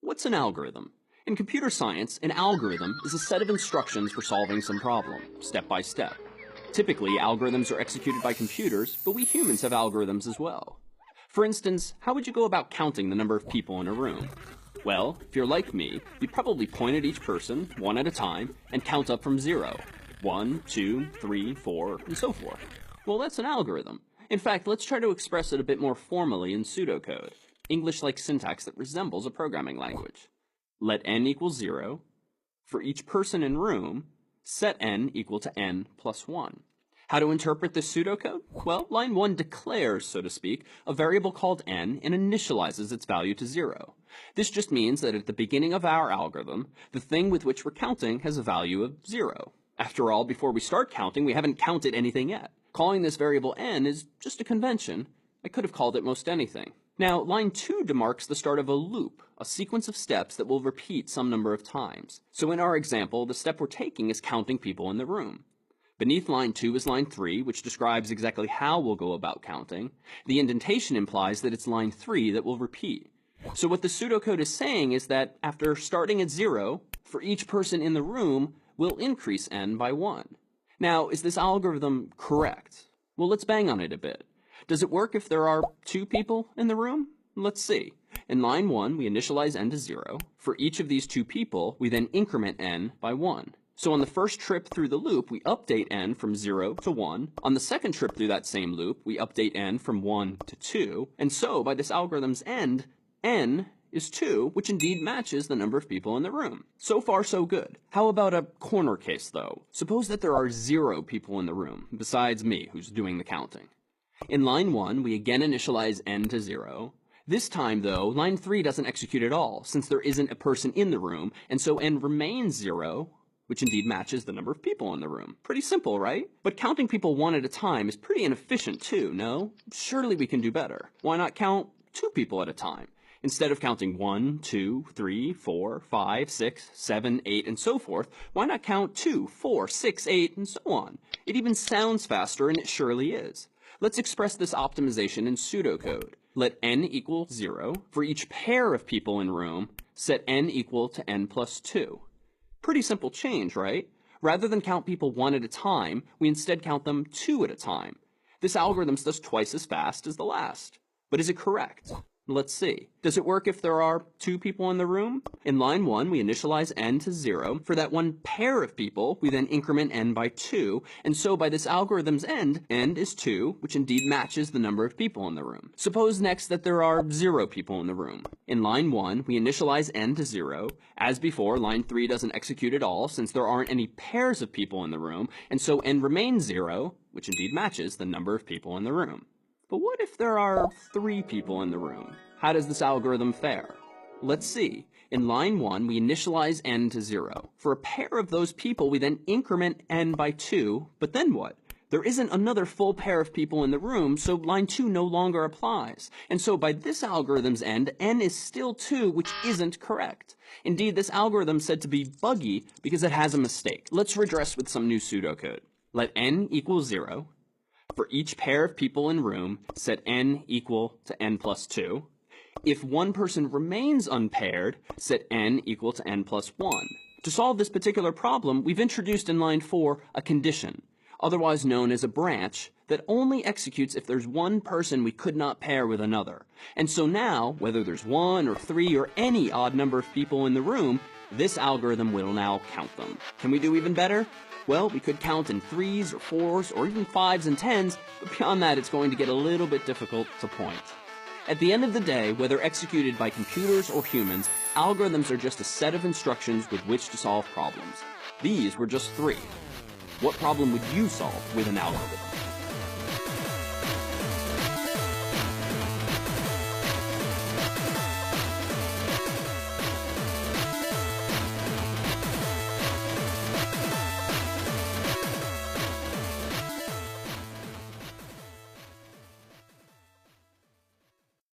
What's an algorithm? In computer science, an algorithm is a set of instructions for solving some problem, step by step. Typically, algorithms are executed by computers, but we humans have algorithms as well. For instance, how would you go about counting the number of people in a room? Well, if you're like me, you'd probably point at each person, one at a time, and count up from 0. 1, 2, 3, 4, and so forth. Well, that's an algorithm. In fact, let's try to express it a bit more formally in pseudocode, English-like syntax that resembles a programming language. Let n equal 0. For each person in room, set n equal to n plus 1. How to interpret this pseudocode? Well, line 1 declares, so to speak, a variable called n and initializes its value to 0. This just means that at the beginning of our algorithm, the thing with which we're counting has a value of 0. After all, before we start counting, we haven't counted anything yet. Calling this variable n is just a convention. I could have called it most anything. Now, line 2 demarks the start of a loop, a sequence of steps that will repeat some number of times. So in our example, the step we're taking is counting people in the room. Beneath line 2 is line 3, which describes exactly how we'll go about counting. The indentation implies that it's line 3 that will repeat. So what the pseudocode is saying is that after starting at 0, for each person in the room, we'll increase n by 1. Now, is this algorithm correct? Well, let's bang on it a bit. Does it work if there are 2 people in the room? Let's see. In line 1, we initialize n to 0. For each of these 2 people, we then increment n by 1. So on the first trip through the loop, we update n from 0 to 1. On the second trip through that same loop, we update n from 1 to 2. And so, by this algorithm's end, n is 2, which indeed matches the number of people in the room. So far, so good. How about a corner case, though? Suppose that there are 0 people in the room, besides me, who's doing the counting. In line 1, we again initialize n to 0. This time, though, line 3 doesn't execute at all, since there isn't a person in the room, and so n remains 0, which indeed matches the number of people in the room. Pretty simple, right? But counting people one at a time is pretty inefficient too, no? Surely we can do better. Why not count 2 people at a time? Instead of counting 1, 2, 3, 4, 5, 6, 7, 8, and so forth, why not count 2, 4, 6, 8, and so on? It even sounds faster, and it surely is. Let's express this optimization in pseudocode. Let n equal 0. For each pair of people in room, set n equal to n plus 2. Pretty simple change, right? Rather than count people one at a time, we instead count them 2 at a time. This algorithm's thus twice as fast as the last. But is it correct? Let's see. Does it work if there are 2 people in the room? In line 1, we initialize n to 0. For that one pair of people, we then increment n by 2. And so by this algorithm's end, n is 2, which indeed matches the number of people in the room. Suppose next that there are 0 people in the room. In line 1, we initialize n to 0. As before, line 3 doesn't execute at all, since there aren't any pairs of people in the room. And so n remains 0, which indeed matches the number of people in the room. But what if there are 3 people in the room? How does this algorithm fare? Let's see. In line 1, we initialize n to 0. For a pair of those people, we then increment n by 2, but then what? There isn't another full pair of people in the room, so line 2 no longer applies. And so by this algorithm's end, n is still 2, which isn't correct. Indeed, this algorithm's said to be buggy because it has a mistake. Let's redress with some new pseudocode. Let n equal 0. For each pair of people in room, set n equal to n plus 2. If one person remains unpaired, set n equal to n plus 1. To solve this particular problem, we've introduced in line 4 a condition, otherwise known as a branch, that only executes if there's one person we could not pair with another. And so now, whether there's 1 or 3 or any odd number of people in the room, this algorithm will now count them. Can we do even better? Well, we could count in 3s or 4s or even 5s and 10s, but beyond that it's going to get a little bit difficult to point. At the end of the day, whether executed by computers or humans, algorithms are just a set of instructions with which to solve problems. These were just 3. What problem would you solve with an algorithm?